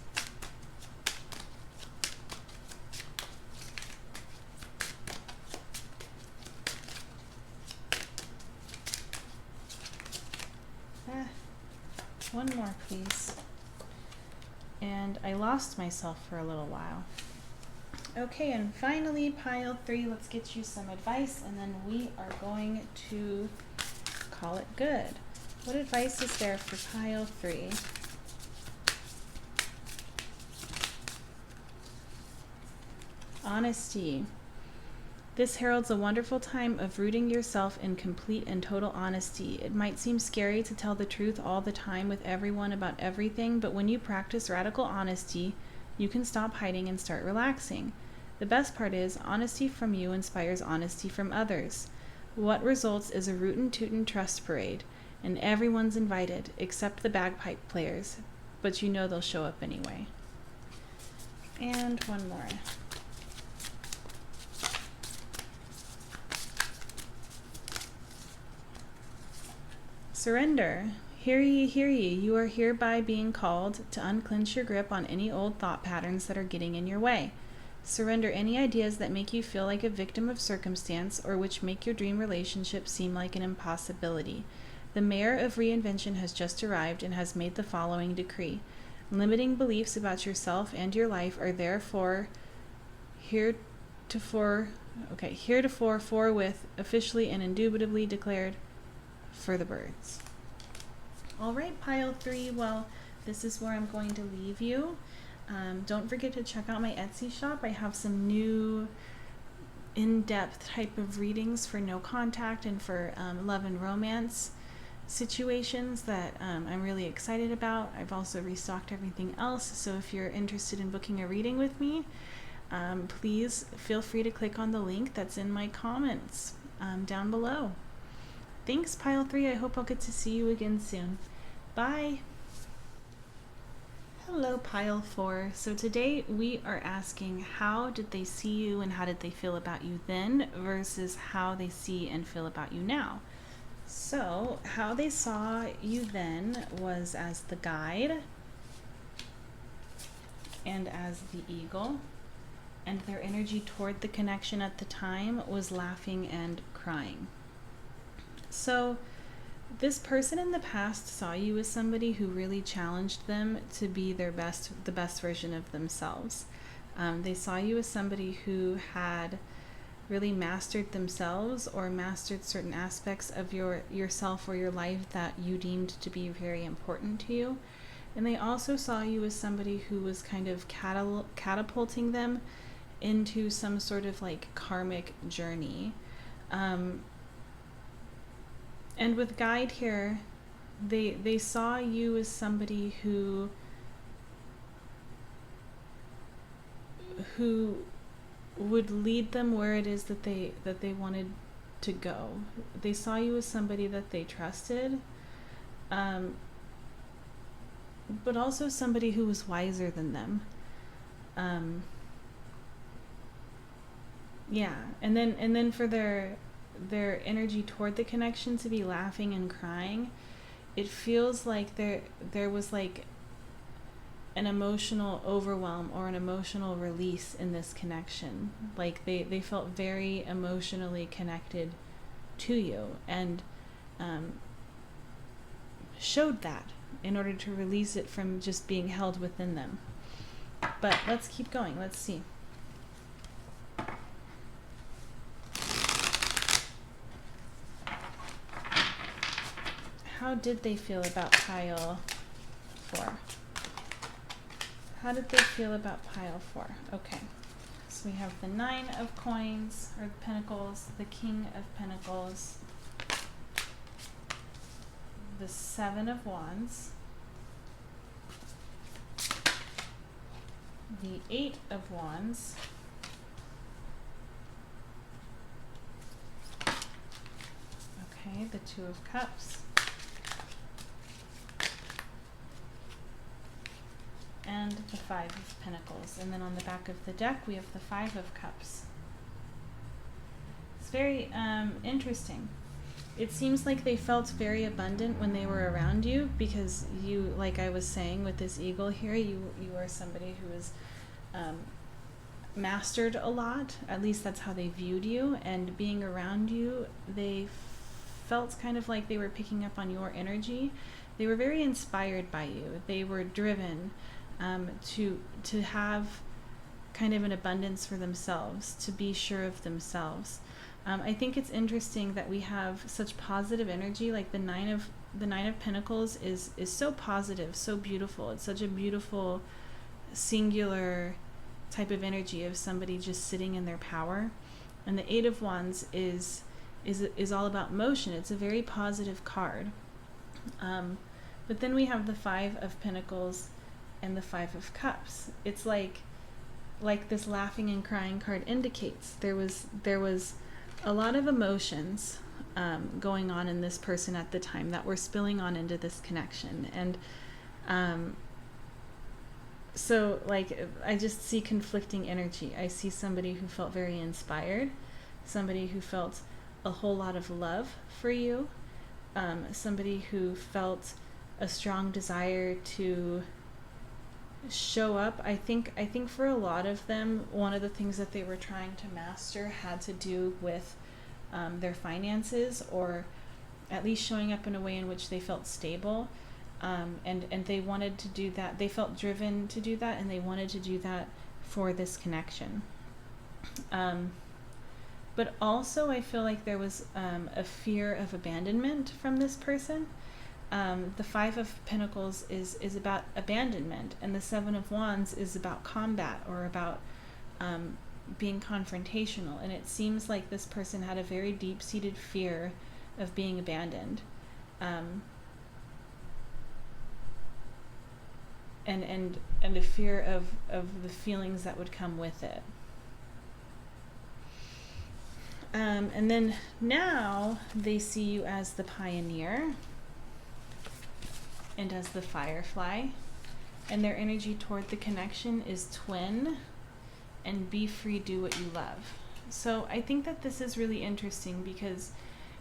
One more, please. And I lost myself for a little while. Okay, and finally, pile 3, let's get you some advice, and then we are going to call it good. What advice is there for pile 3? Honesty. This heralds a wonderful time of rooting yourself in complete and total honesty. It might seem scary to tell the truth all the time with everyone about everything, but when you practice radical honesty, you can stop hiding and start relaxing. The best part is, honesty from you inspires honesty from others. What results is a rootin' tootin' trust parade, and everyone's invited, except the bagpipe players, but you know they'll show up anyway. And one more. Surrender. Hear ye, hear ye. You are hereby being called to unclench your grip on any old thought patterns that are getting in your way. Surrender any ideas that make you feel like a victim of circumstance or which make your dream relationship seem like an impossibility. The mayor of reinvention has just arrived and has made the following decree. Limiting beliefs about yourself and your life are therefore heretofore forthwith officially and indubitably declared for the birds. All right, pile 3. Well, this is where I'm going to leave you. Don't forget to check out my Etsy shop. I have some new in-depth type of readings for no contact and for love and romance. situations that I'm really excited about. I've also restocked everything else, so if you're interested in booking a reading with me, please feel free to click on the link that's in my comments down below. Thanks, Pile 3. I hope I'll get to see you again soon. Bye! Hello, Pile 4. So today we are asking, how did they see you and how did they feel about you then versus how they see and feel about you now? So how they saw you then was as the guide and as the eagle, and their energy toward the connection at the time was laughing and crying. So this person in the past saw you as somebody who really challenged them to be the best version of themselves. They saw you as somebody who had really mastered themselves or mastered certain aspects of yourself or your life that you deemed to be very important to you. And they also saw you as somebody who was kind of catapulting them into some sort of like karmic journey. And with guide here, they saw you as somebody who would lead them where it is that they wanted to go. They saw you as somebody that they trusted, but also somebody who was wiser than them. Yeah, and then for their energy toward the connection to be laughing and crying, it feels like there was like an emotional overwhelm or an emotional release in this connection. Like they felt very emotionally connected to you and showed that in order to release it from just being held within them. But let's keep going. Let's see. How did they feel about pile 4? How did they feel about pile 4? Okay, so we have the 9 of coins, or pentacles, the King of Pentacles, the 7 of wands, the 8 of wands, okay, the 2 of cups, and the 5 of Pentacles. And then on the back of the deck, we have the 5 of Cups. It's very interesting. It seems like they felt very abundant when they were around you because you, like I was saying with this eagle here, you are somebody who was mastered a lot. At least that's how they viewed you. And being around you, they felt kind of like they were picking up on your energy. They were very inspired by you. They were driven to have kind of an abundance for themselves, to be sure of themselves. I think it's interesting that we have such positive energy. Like the 9 of Pentacles is so positive, so beautiful. It's such a beautiful, singular type of energy of somebody just sitting in their power. And the 8 of Wands is all about motion. It's a very positive card. But then we have the 5 of Pentacles and the 5 of Cups. It's like this laughing and crying card indicates, there was a lot of emotions going on in this person at the time that were spilling on into this connection. And so like I just see conflicting energy. I see somebody who felt very inspired, somebody who felt a whole lot of love for you, somebody who felt a strong desire to show up. I think for a lot of them, one of the things that they were trying to master had to do with their finances, or at least showing up in a way in which they felt stable, and they wanted to do that. They felt driven to do that, and they wanted to do that for this connection. But also I feel like there was a fear of abandonment from this person. The 5 of Pentacles is about abandonment, and the 7 of Wands is about combat, or about being confrontational. And it seems like this person had a very deep-seated fear of being abandoned. and a fear of the feelings that would come with it. And then now they see you as the pioneer and as the firefly, and their energy toward the connection is twin and be free, do what you love. So I think that this is really interesting because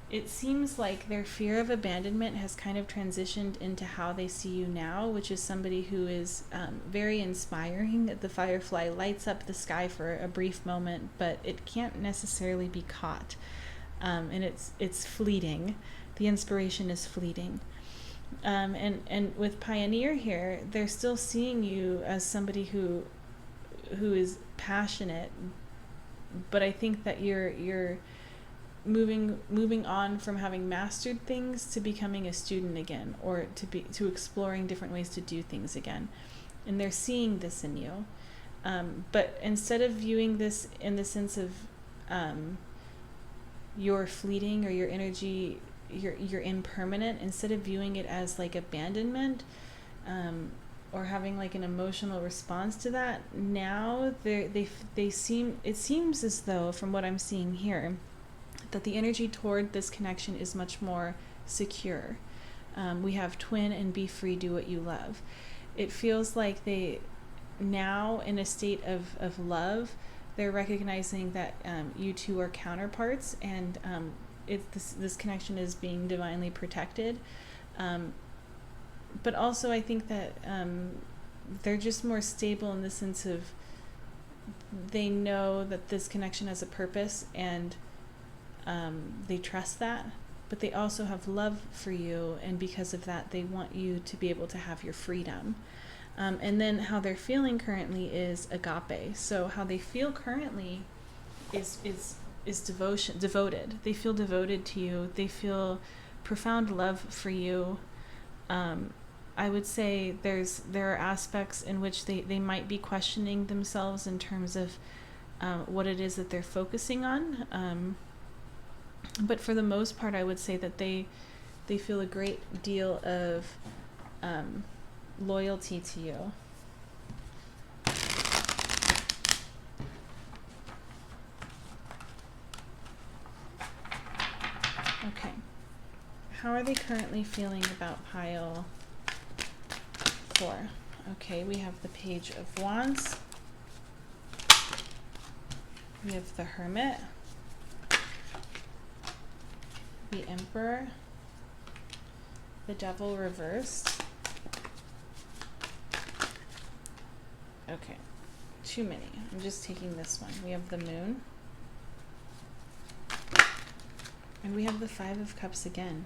it seems like their fear of abandonment has kind of transitioned into how they see you now, which is somebody who is very inspiring. The firefly lights up the sky for a brief moment, but it can't necessarily be caught. And it's fleeting. The inspiration is fleeting. And with Pioneer here, they're still seeing you as somebody who is passionate, but I think that you're moving on from having mastered things to becoming a student again, or to exploring different ways to do things again. And they're seeing this in you. But instead of viewing this in the sense of you're fleeting or your energy, you're impermanent, instead of viewing it as like abandonment, or having like an emotional response to that, now it seems as though, from what I'm seeing here, that the energy toward this connection is much more secure. We have twin and be free, do what you love. It feels like they now, in a state of love, they're recognizing that you two are counterparts, and this connection is being divinely protected. But also I think that they're just more stable in the sense of they know that this connection has a purpose, and they trust that, but they also have love for you, and because of that they want you to be able to have your freedom. And then how they're feeling currently is agape. So how they feel currently is devoted. They feel devoted to you. They feel profound love for you. I would say there are aspects in which they might be questioning themselves in terms of what it is that they're focusing on. But for the most part, I would say that they feel a great deal of loyalty to you. Okay. How are they currently feeling about pile 4? Okay, we have the Page of Wands. We have the Hermit. The Emperor. The Devil reversed. Okay, too many. I'm just taking this one. We have the Moon. And we have the Five of Cups again.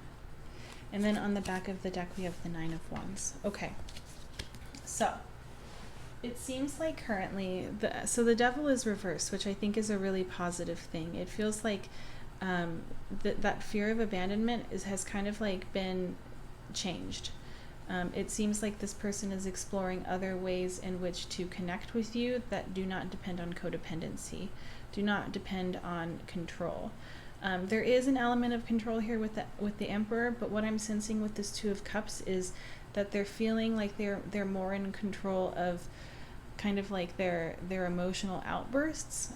And then on the back of the deck, we have the Nine of Wands. Okay. So, it seems like currently, the Devil is reversed, which I think is a really positive thing. It feels like that fear of abandonment has kind of like been changed. It seems like this person is exploring other ways in which to connect with you that do not depend on codependency, do not depend on control. There is an element of control here with the Emperor, but what I'm sensing with this Two of Cups is that they're feeling like they're more in control of kind of like their emotional outbursts,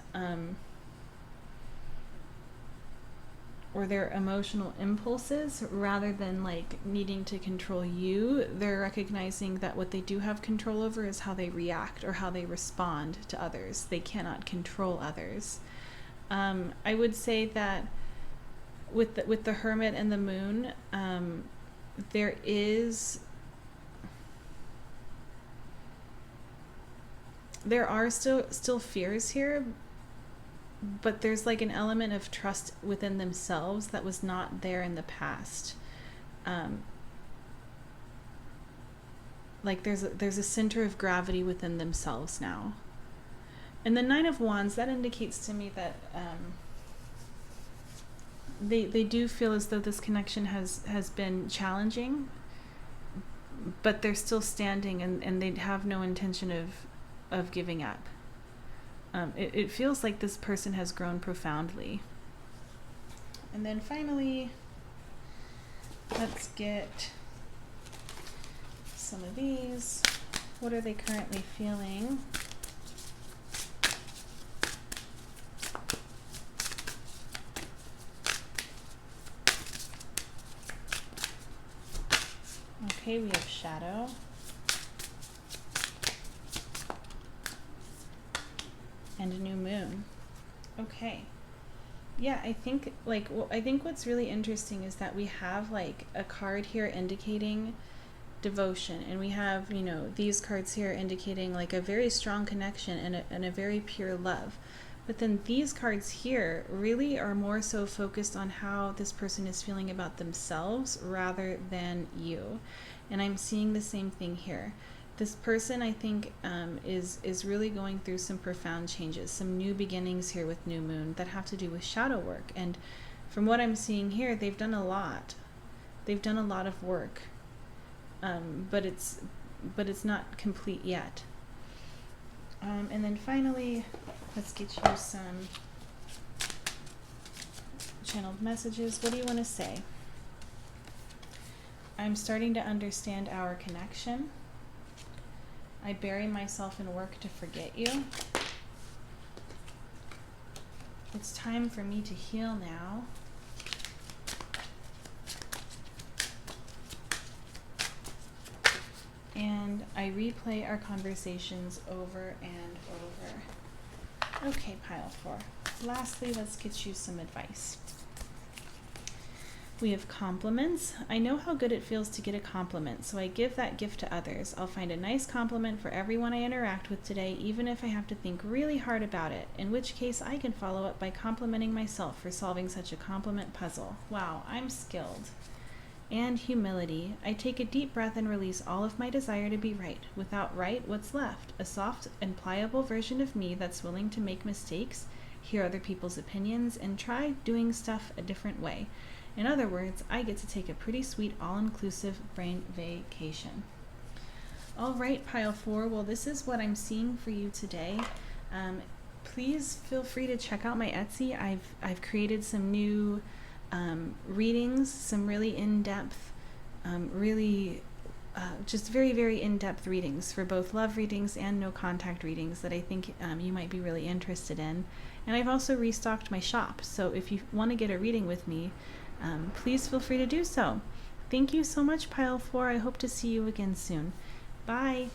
or their emotional impulses, rather than like needing to control you. They're recognizing that what they do have control over is how they react or how they respond to others. They cannot control others. I would say that with the Hermit and the Moon, there are still fears here, but there's like an element of trust within themselves that was not there in the past. Like there's a center of gravity within themselves now. And the Nine of Wands, that indicates to me that they do feel as though this connection has been challenging, but they're still standing, and they have no intention of giving up. It feels like this person has grown profoundly. And then finally, Let's get some of these. What are they currently feeling? Okay, we have shadow. And a new moon. Okay. Yeah, I think I think what's really interesting is that we have like a card here indicating devotion, and we have, you know, these cards here indicating like a very strong connection and a very pure love. But then these cards here really are more so focused on how this person is feeling about themselves rather than you. And I'm seeing the same thing here. This person, I think, is really going through some profound changes, some new beginnings here with new moon that have to do with shadow work. And from what I'm seeing here, they've done a lot. They've done a lot of work, but it's not complete yet. And then finally, let's get you some channeled messages. What do you want to say? I'm starting to understand our connection. I bury myself in work to forget you. It's time for me to heal now. And I replay our conversations over and over. Okay, pile 4. Lastly, let's get you some advice. We have compliments. I know how good it feels to get a compliment, so I give that gift to others. I'll find a nice compliment for everyone I interact with today, even if I have to think really hard about it, in which case I can follow up by complimenting myself for solving such a compliment puzzle. Wow, I'm skilled. And humility. I take a deep breath and release all of my desire to be right. Without right, what's left? A soft and pliable version of me that's willing to make mistakes, hear other people's opinions, and try doing stuff a different way. In other words, I get to take a pretty sweet all-inclusive brain vacation. All right, pile 4. Well, this is what I'm seeing for you today. Please feel free to check out my Etsy. I've created some new readings, some really in-depth, just very, very in-depth readings for both love readings and no-contact readings that I think you might be really interested in. And I've also restocked my shop, so if you want to get a reading with me, please feel free to do so. Thank you so much, pile 4. I hope to see you again soon. Bye.